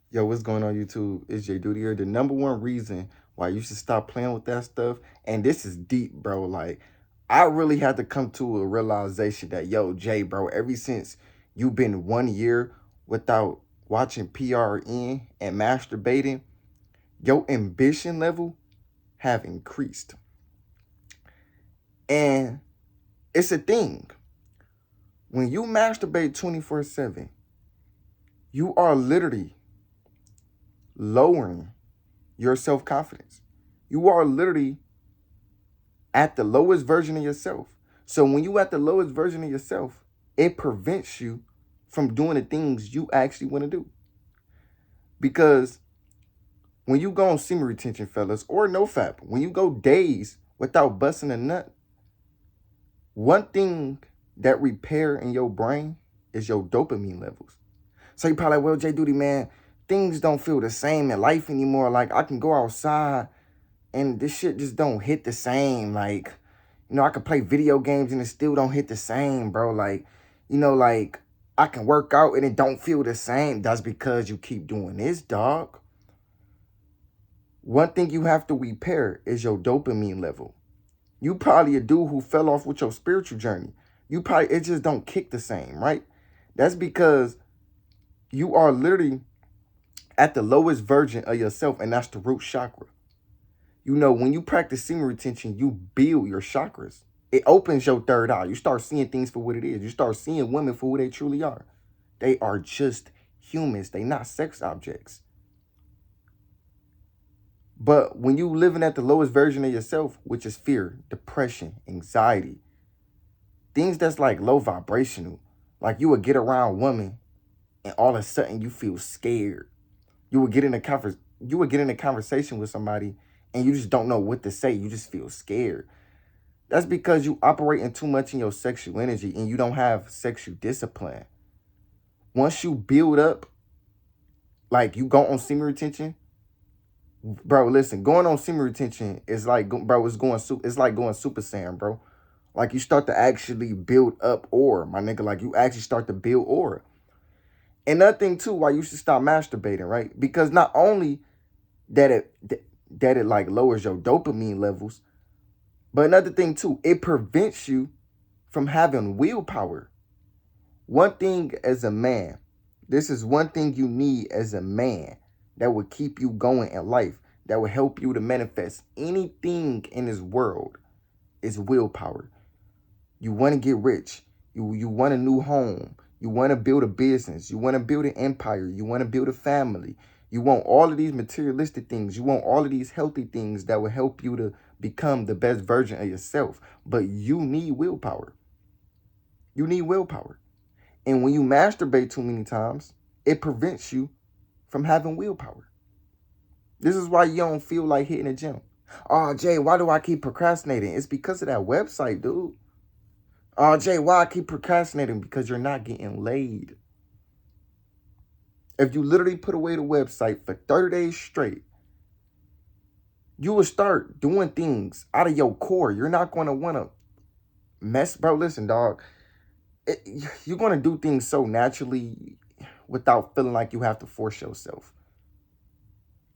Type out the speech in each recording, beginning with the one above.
Yo, what's going on YouTube? It's Jayyduty here. The number one reason why you should stop playing with that stuff, and this is deep, bro. Like, I really had to come to a realization that, yo, Jay, bro, ever since you've been 1 year without watching PRN and masturbating, your ambition level have increased. And it's a thing. When you masturbate 24/7, you are literally lowering your self-confidence. You are literally at the lowest version of yourself. So when you at the lowest version of yourself, it prevents you from doing the things you actually want to do. Because when you go on semen retention, fellas, or no fap, when you go days without busting a nut, one thing that repair in your brain is your dopamine levels. So you probably like, well, Jayyduty, man, things don't feel the same in life anymore. Like I can go outside and this shit just don't hit the same. Like, I can play video games and it still don't hit the same, bro. Like, like I can work out and it don't feel the same. That's because you keep doing this, dog. One thing you have to repair is your dopamine level. You probably a dude who fell off with your spiritual journey. It just don't kick the same, right? That's because you are literally at the lowest version of yourself, and that's the root chakra. When you practice semen retention, you build your chakras. It opens your third eye. You start seeing things for what it is. You start seeing women for who they truly are. They are just humans. They not sex objects. But when you living at the lowest version of yourself, which is fear, depression, anxiety, things that's like low vibrational, like you would get around women and all of a sudden you feel scared. You would get in a conversation with somebody and you just don't know what to say. You just feel scared. That's because you operating too much in your sexual energy and you don't have sexual discipline. Once you build up, like you go on semen retention, bro, listen, going on semen retention is like, bro, it's like going Super Saiyan, bro. Like you start to actually build up aura, my nigga. Like you actually start to build aura. Another thing too, why you should stop masturbating, right? Because not only that it like lowers your dopamine levels, but another thing too, it prevents you from having willpower. One thing as a man, this is one thing you need as a man that will keep you going in life, that will help you to manifest anything in this world is willpower. You want to get rich. You want a new home. You want to build a business. You want to build an empire. You want to build a family. You want all of these materialistic things. You want all of these healthy things that will help you to become the best version of yourself. But you need willpower. You need willpower. And when you masturbate too many times, it prevents you from having willpower. This is why you don't feel like hitting the gym. Oh, Jay, why do I keep procrastinating? It's because of that website, dude. Oh, Jay, why I keep procrastinating? Because you're not getting laid. If you literally put away the website for 30 days straight, you will start doing things out of your core. You're not going to want to mess. Bro, listen, dog. You're going to do things so naturally without feeling like you have to force yourself.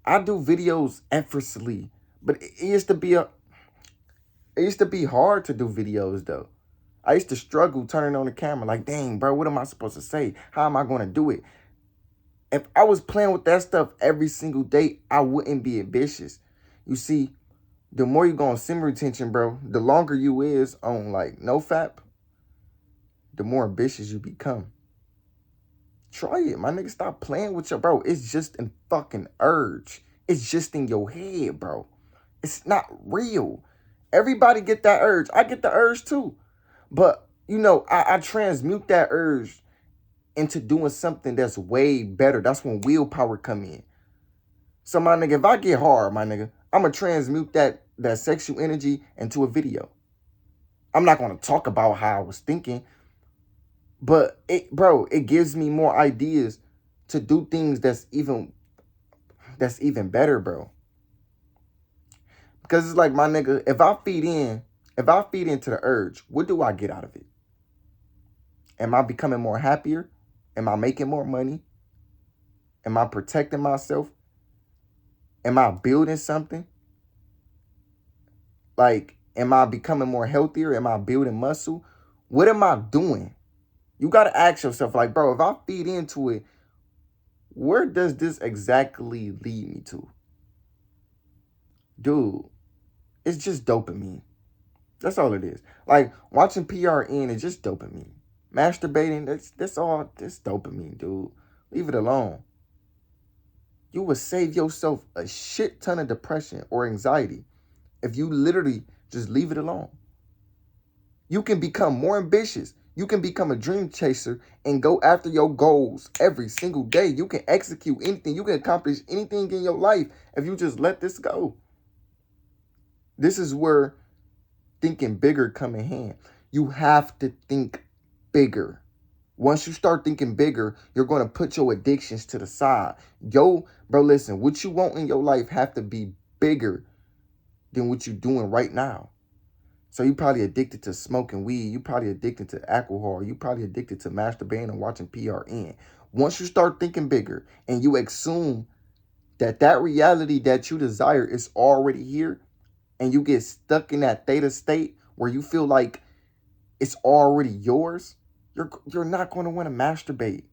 I do videos effortlessly, but it used to be hard to do videos though. I used to struggle turning on the camera like, dang, bro, what am I supposed to say? How am I going to do it? If I was playing with that stuff every single day, I wouldn't be ambitious. You see, the more you go on semen retention, bro, the longer you is on like no fap, the more ambitious you become. Try it, my nigga. Stop playing with your bro. It's just a fucking urge. It's just in your head, bro. It's not real. Everybody get that urge. I get the urge too. But, I transmute that urge into doing something that's way better. That's when willpower come in. So, my nigga, if I get hard, my nigga, I'm going to transmute that sexual energy into a video. I'm not going to talk about how I was thinking. But, it gives me more ideas to do things that's even better, bro. Because it's like, my nigga, if I feed into the urge, what do I get out of it? Am I becoming more happier? Am I making more money? Am I protecting myself? Am I building something? Like, am I becoming more healthier? Am I building muscle? What am I doing? You got to ask yourself, like, bro, if I feed into it, where does this exactly lead me to? Dude, it's just dopamine. That's all it is. Like, watching PRN is just dopamine. Masturbating, that's all, that's dopamine, dude. Leave it alone. You would save yourself a shit ton of depression or anxiety if you literally just leave it alone. You can become more ambitious. You can become a dream chaser and go after your goals every single day. You can execute anything. You can accomplish anything in your life if you just let this go. This is where thinking bigger come in hand. You have to think bigger. Once you start thinking bigger, you're going to put your addictions to the side. Yo, bro, listen, what you want in your life have to be bigger than what you're doing right now. So you probably addicted to smoking weed. You probably addicted to alcohol. You probably addicted to masturbating and watching PRN. Once you start thinking bigger and you assume that that reality that you desire is already here, and you get stuck in that theta state where you feel like it's already yours, you're not going to want to masturbate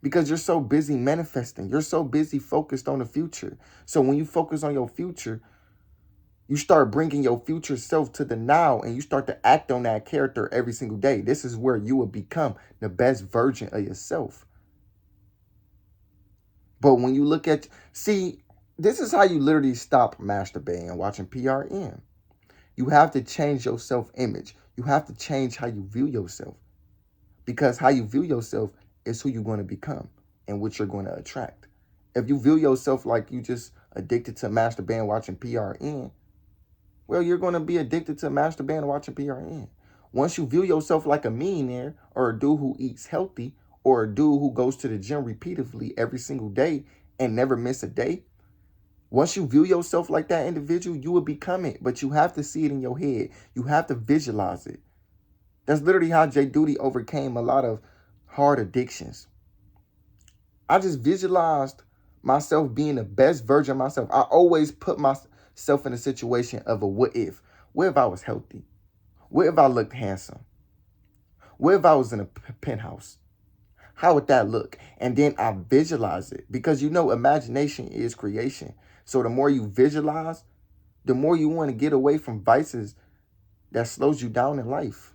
because you're so busy manifesting. You're so busy focused on the future. So when you focus on your future, you start bringing your future self to the now and you start to act on that character every single day. This is where you will become the best version of yourself. But when you look at, see, this is how you literally stop masturbating and watching PRN. You have to change your self-image. You have to change how you view yourself. Because how you view yourself is who you're going to become and what you're going to attract. If you view yourself like you just addicted to masturbating, watching PRN, well, you're going to be addicted to masturbating and watching PRN. Once you view yourself like a millionaire or a dude who eats healthy or a dude who goes to the gym repeatedly every single day and never miss a day, once you view yourself like that individual, you will become it. But you have to see it in your head. You have to visualize it. That's literally how Jayyduty overcame a lot of hard addictions. I just visualized myself being the best version of myself. I always put myself in a situation of a what if. What if I was healthy? What if I looked handsome? What if I was in a penthouse? How would that look? And then I visualize it because, you know, imagination is creation. So the more you visualize, the more you want to get away from vices that slows you down in life.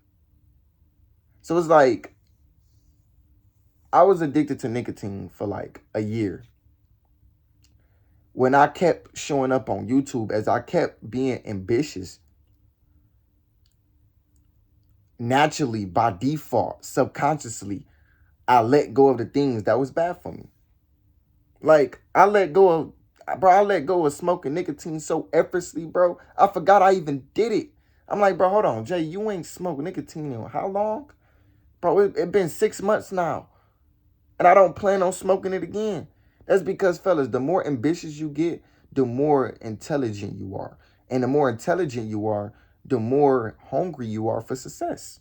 So it's like, I was addicted to nicotine for like a year. When I kept showing up on YouTube, as I kept being ambitious, naturally, by default, subconsciously, I let go of the things that was bad for me. Like, I let go of smoking nicotine so effortlessly, bro. I forgot I even did it. I'm like, bro, hold on, Jay, you ain't smoked nicotine in how long? Bro, it been 6 months now. And I don't plan on smoking it again. That's because, fellas, the more ambitious you get, the more intelligent you are. And the more intelligent you are, the more hungry you are for success.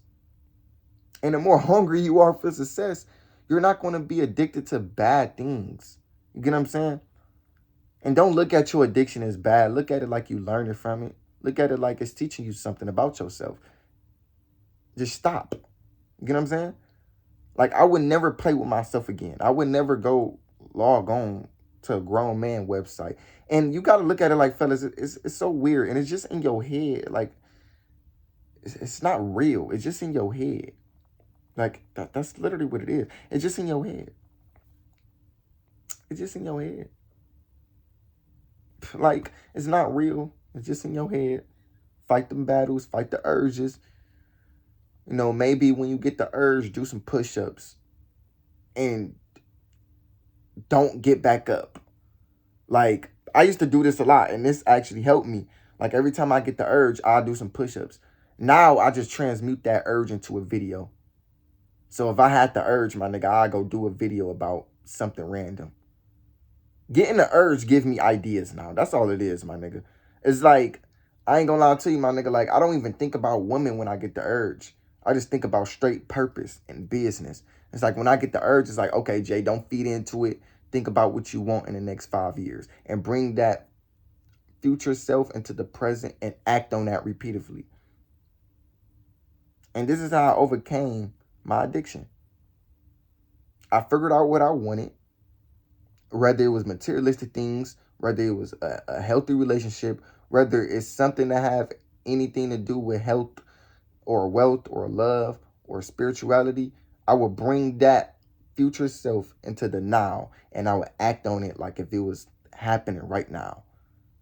And the more hungry you are for success, you're not going to be addicted to bad things. You get what I'm saying? And don't look at your addiction as bad. Look at it like you learned it from it. Look at it like it's teaching you something about yourself. Just stop. You get what I'm saying? Like, I would never play with myself again. I would never go log on to a grown man website. And you got to look at it like, fellas, it's so weird. And it's just in your head. Like, it's not real. It's just in your head. Like, that's literally what it is. It's just in your head. It's just in your head. Like, it's not real. It's just in your head. Fight them battles. Fight the urges. You know, maybe when you get the urge, do some push-ups. And don't get back up. Like, I used to do this a lot, and this actually helped me. Like, every time I get the urge, I'll do some push-ups. Now, I just transmute that urge into a video. So if I had the urge, my nigga, I'll go do a video about something random. Getting the urge gives me ideas now. That's all it is, my nigga. It's like, I ain't gonna lie to you, my nigga. Like, I don't even think about women when I get the urge. I just think about straight purpose and business. It's like, when I get the urge, it's like, okay, Jay, don't feed into it. Think about what you want in the next 5 years and bring that future self into the present and act on that repeatedly. And this is how I overcame my addiction. I figured out what I wanted, whether it was materialistic things, whether it was a healthy relationship, whether it's something that have anything to do with health or wealth or love or spirituality. I would bring that future self into the now, and I would act on it like if it was happening right now,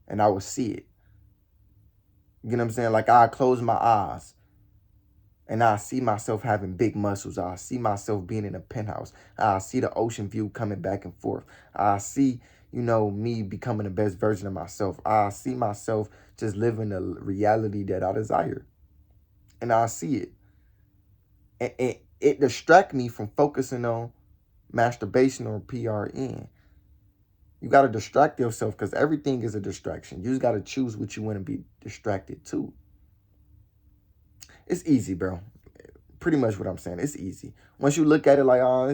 and I would see it. You know what I'm saying? Like, I close my eyes and I see myself having big muscles. I see myself being in a penthouse. I see the ocean view coming back and forth. I see, me becoming the best version of myself. I see myself just living the reality that I desire. And I see it. And it distracts me from focusing on masturbation or PRN. You got to distract yourself because everything is a distraction. You just got to choose what you want to be distracted to. It's easy, bro. Pretty much what I'm saying. It's easy. Once you look at it like, oh,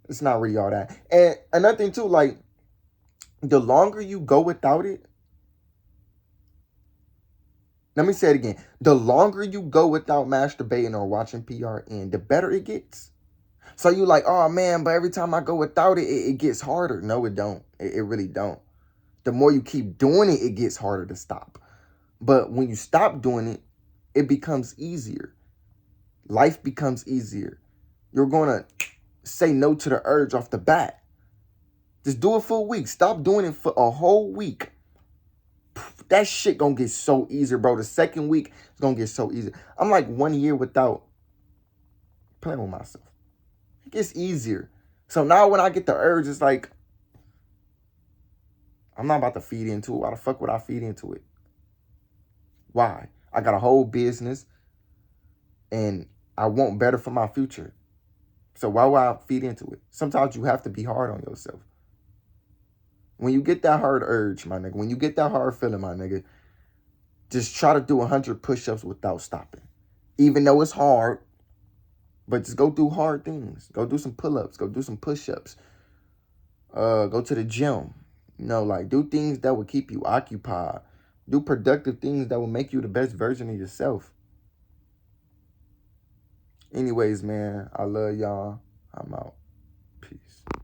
it's not really all that. And another thing too, like, the longer you go without it, let me say it again. The longer you go without masturbating or watching PRN, the better it gets. So you like, oh man, but every time I go without it, it gets harder. No, it don't. It really don't. The more you keep doing it, it gets harder to stop. But when you stop doing it, it becomes easier. Life becomes easier. You're going to say no to the urge off the bat. Just do it for a week. Stop doing it for a whole week. That shit gonna get so easier, bro. The second week is gonna get so easy. I'm like 1 year without playing with myself. It gets easier. So now when I get the urge, it's like, I'm not about to feed into it. Why the fuck would I feed into it? Why? I got a whole business and I want better for my future. So why would I feed into it? Sometimes you have to be hard on yourself. When you get that hard urge, my nigga, when you get that hard feeling, my nigga, just try to do 100 push-ups without stopping. Even though it's hard, but just go do hard things. Go do some pull-ups. Go do some push-ups. Go to the gym. Like, do things that will keep you occupied. Do productive things that will make you the best version of yourself. Anyways, man, I love y'all. I'm out.